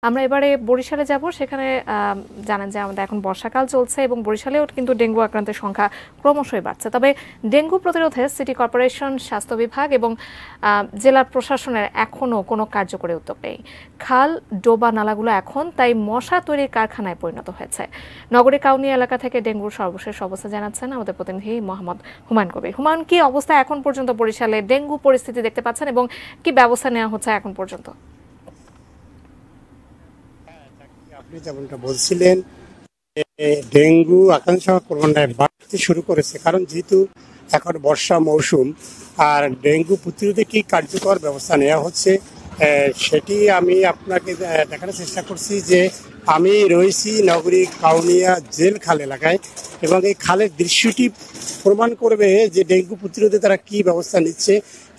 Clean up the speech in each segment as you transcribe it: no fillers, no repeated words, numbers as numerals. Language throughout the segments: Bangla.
আমরা এবারে বরিশালে যাব। সেখানে জানেন যে আমাদের এখন বর্ষাকাল চলছে এবং বরিশালেও কিন্তু ডেঙ্গু আক্রান্তের সংখ্যা ক্রমশই বাড়ছে। তবে ডেঙ্গু প্রতিরোধে সিটি কর্পোরেশন, স্বাস্থ্য বিভাগ এবং জেলা প্রশাসনের এখনও কোনো কার্যকরী উদ্যোগ নেই। খাল, ডোবা, নালাগুলো এখন তাই মশা তৈরির কারখানায় পরিণত হয়েছে। নগরী কাউনিয়া এলাকা থেকে ডেঙ্গুর সর্বশেষ অবস্থা জানাচ্ছেন আমাদের প্রতিনিধি মোহাম্মদ হুমায়ুন কবির। হুমায়ুন, কি অবস্থা এখন পর্যন্ত বরিশালে ডেঙ্গু পরিস্থিতি দেখতে পাচ্ছেন এবং কি ব্যবস্থা নেওয়া হচ্ছে এখন পর্যন্ত? আপনি যেমনটা বলছিলেন, ডেঙ্গু আক্রান্ত সংখ্যা ক্রমান্বয়ে বাড়তে শুরু করেছে, কারণ যেহেতু এখন বর্ষা মৌসুম। আর ডেঙ্গু প্রতিরোধে কি কার্যকর ব্যবস্থা নেওয়া হচ্ছে সেটি আমি আপনাকে দেখানোর চেষ্টা করছি। যে আমি রয়েছি নগরী কাউনিয়া জেল খাল এলাকায়, এবং এই খালের দৃশ্যটি প্রমাণ করবে যে ডেঙ্গু প্রতিরোধে তারা কি ব্যবস্থা নিচ্ছে।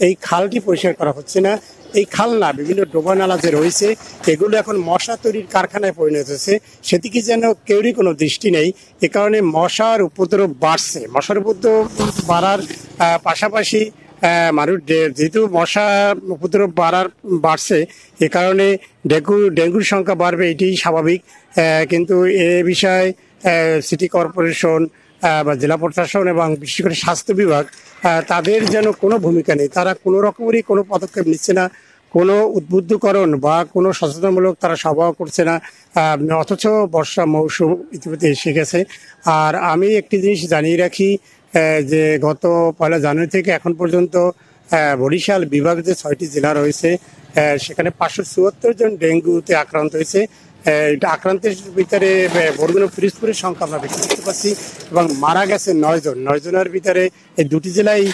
এই খালটি পরিষ্কার করা হচ্ছে না, এই খাল না, বিভিন্ন ডোবা নালা যে রয়েছে এগুলো এখন মশা তৈরির কারখানায় পরিণত হয়েছে, সেদিকে যেন কেউরই কোনো দৃষ্টি নেই। এ কারণে মশার উপদ্রব বাড়ছে। মশার উপদ্রব বাড়ার পাশাপাশি মানুষ যেহেতু মশা উপদ্রব বাড়ছে, এ কারণে ডেঙ্গুর সংখ্যা বাড়বে, এটি স্বাভাবিক। কিন্তু এ বিষয়ে সিটি কর্পোরেশন বা জেলা প্রশাসন এবং বিশেষ করে স্বাস্থ্য বিভাগ, তাদের যেন কোনো ভূমিকা নেই। তারা কোনো রকমেরই কোনো পদক্ষেপ নিচ্ছে না, কোনো উদ্বুদ্ধকরণ বা কোনো সচেতনমূলক তারা সভা করছে না। অথচ বর্ষা মৌসুম ইতিমধ্যে এসে গেছে। আর আমি একটি জিনিস জানিয়ে রাখি, যে গত 1 জানুয়ারি থেকে এখন পর্যন্ত বরিশাল বিভাগ যে 6টি জেলা রয়েছে, সেখানে 574 জন ডেঙ্গুতে আক্রান্ত হয়েছে। আক্রান্তের ভিতরে বরগুনা পিরোজপুরের সংখ্যা আমরা বেশি দেখতে পাচ্ছি, এবং মারা গেছে 9 জন। 9 জনের ভিতরে এই দুটি জেলায়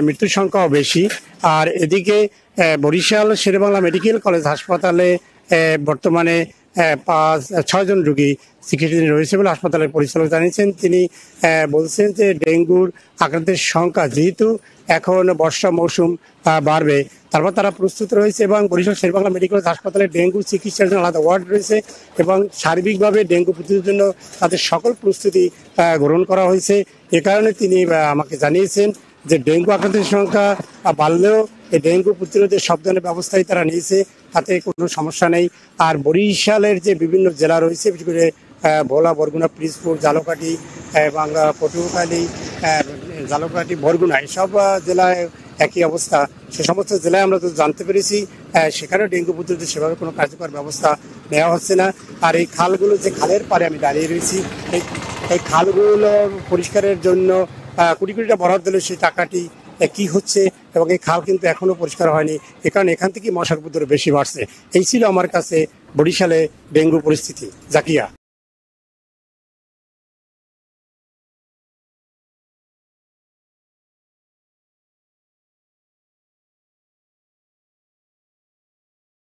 মৃত্যুর সংখ্যাও বেশি। আর এদিকে বরিশাল শেরেবাংলা মেডিকেল কলেজ হাসপাতালে বর্তমানে 6 জন রোগী চিকিৎসাধীন রয়েছে বলে হাসপাতালের পরিচালক জানিয়েছেন। তিনি বলছেন যে ডেঙ্গুর আক্রান্তের সংখ্যা যেহেতু এখন বর্ষা মৌসুম বাড়বে, তারপর তারা প্রস্তুত রয়েছে, এবং বরিশাল শেরেবাংলা মেডিকেল হাসপাতালে ডেঙ্গু চিকিৎসার জন্য আলাদা ওয়ার্ড রয়েছে, এবং সার্বিকভাবে ডেঙ্গু প্রতিরোধের জন্য তাদের সকল প্রস্তুতি গ্রহণ করা হয়েছে। এ কারণে তিনি আমাকে জানিয়েছেন যে ডেঙ্গু আক্রান্তের সংখ্যা বাড়লেও এই ডেঙ্গু প্রতিরোধের সব ধরনের ব্যবস্থাই তারা নিয়েছে, তাতে কোনো সমস্যা নেই। আর বরিশালের যে বিভিন্ন জেলা রয়েছে, বিশেষ করে ভোলা, বরগুনা, পিরোজপুর, ঝালকাঠি এবং পটুয়াখালী, ঝালকাঠি, বরগুনা, এইসব জেলায় একই অবস্থা। সে সমস্ত জেলায় আমরা তো জানতে পেরেছি সেখানেও ডেঙ্গু প্রতিরোধে সেভাবে কোনো কার্যকর ব্যবস্থা নেওয়া হচ্ছে না। আর এই খালগুলো, যে খালের পাড়ে আমি দাঁড়িয়ে রয়েছি, এই খালগুলো পরিষ্কারের জন্য কোটি কোটি টাকা বরাদ্দ দিলে সেই টাকাটি কি হচ্ছে, এবং এই খাল কিন্তু এখনো পরিষ্কার হয়নি। এ কারণে এখান থেকেই মশার উপদ্রব বেশি বাড়ছে। এই ছিল আমার কাছে বরিশালে ডেঙ্গু পরিস্থিতি। জাকিয়া।